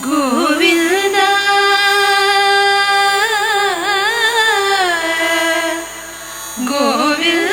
ಗೋವಿಂದ ಗೋವಿಂದ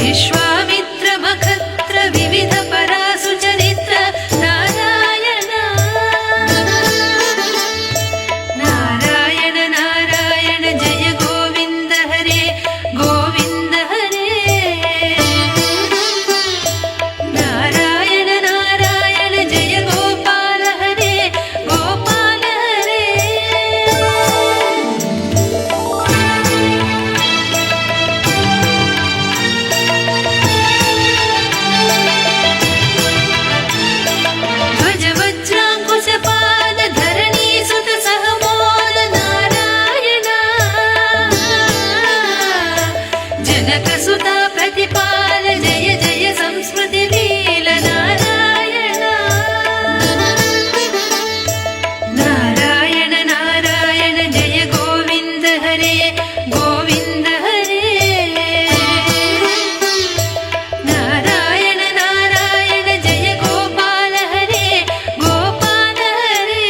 विश्वामित्र मखत्र विविध परासु चरित्र नारायण नारायण नारायण जय गोविंद हरे गोविंद हरे नारायण नारायण जय गोपाल हरे गोपाल हरे ध्वज वज्राङ्कुशपाल धरणी सुत सहमोद नारायण जनक सुता प्रतिपाल जय जय संस्मृति लील नारायण नारायण नारायण जय गोविंद हरे गोविंद हरे नारायण नारायण जय गोपाल हरे गोपाल हरे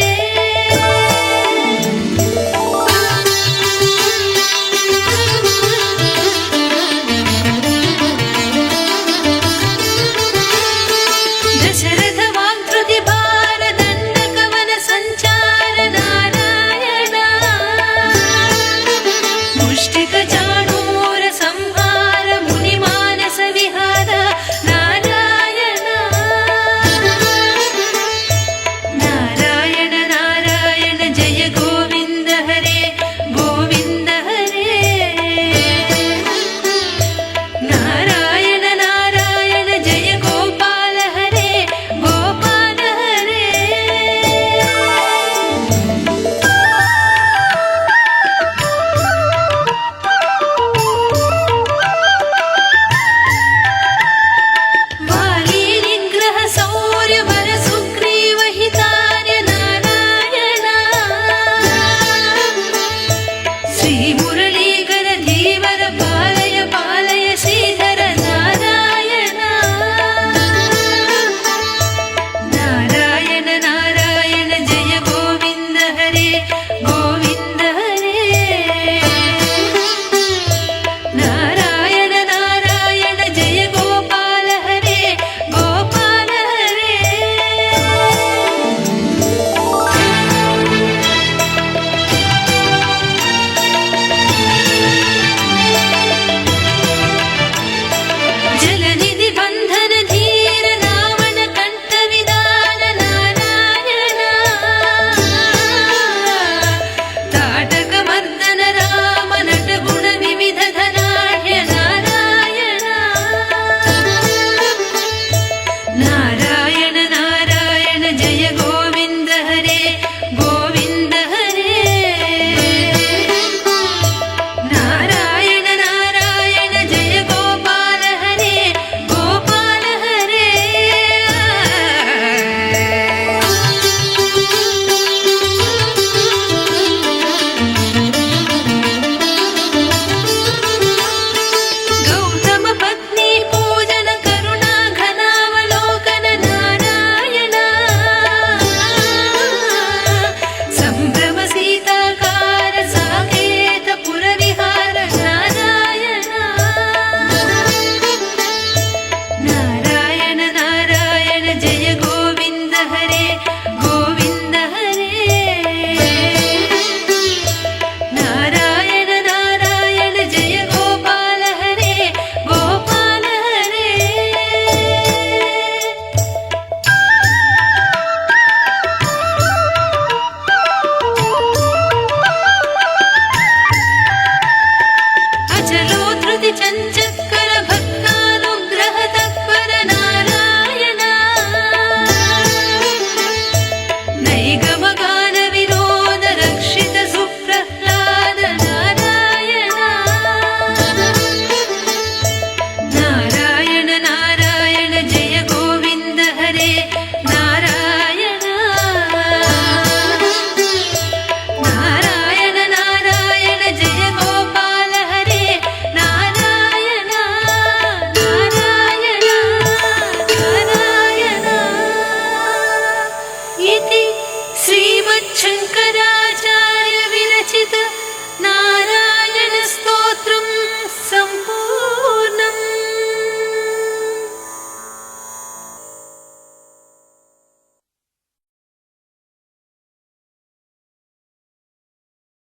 दशरथ वाक्कृति भार दंड कवन संचार नारायण मुष्टिक चाणूर संहार मुनि मानस विहार नारायण नारायण नारायण जय गोविंद हरे गोविंद हरे नारायण नारायण जय गोपाल हरे गोपाल हरे वाली निग्रह सौर्य वर सुग्रीव हितार्य नारायण श्री मुरलीधर धीवर पालय पालय श्रीधर नारायण नारायण नारायण जय गोविंद हरे गोविंद हरे नारायण नारायण जय गोपाल हरे गोपाल हरे जलनिधि बंधन धीर रावण कंठ विदान नारायण ताटक मर्दन राम नट गुण विविध धनाढ्य नारायण नारायण नारायण जय गोविंद हरे गोविंद हरे नारायण नारायण जय गोपाल हरे गोपाल हरे गौतम पत्नी पूजन करुणा घनावलोकन नारायण संभ्रम सीताकार साकेत पुर विहार नारायण नारायण नारायण जय गोविंद हरे गोविंद हरे नारायण नारायण जय गोपाल हरे गोपाल हरे अचलो धृति चंचल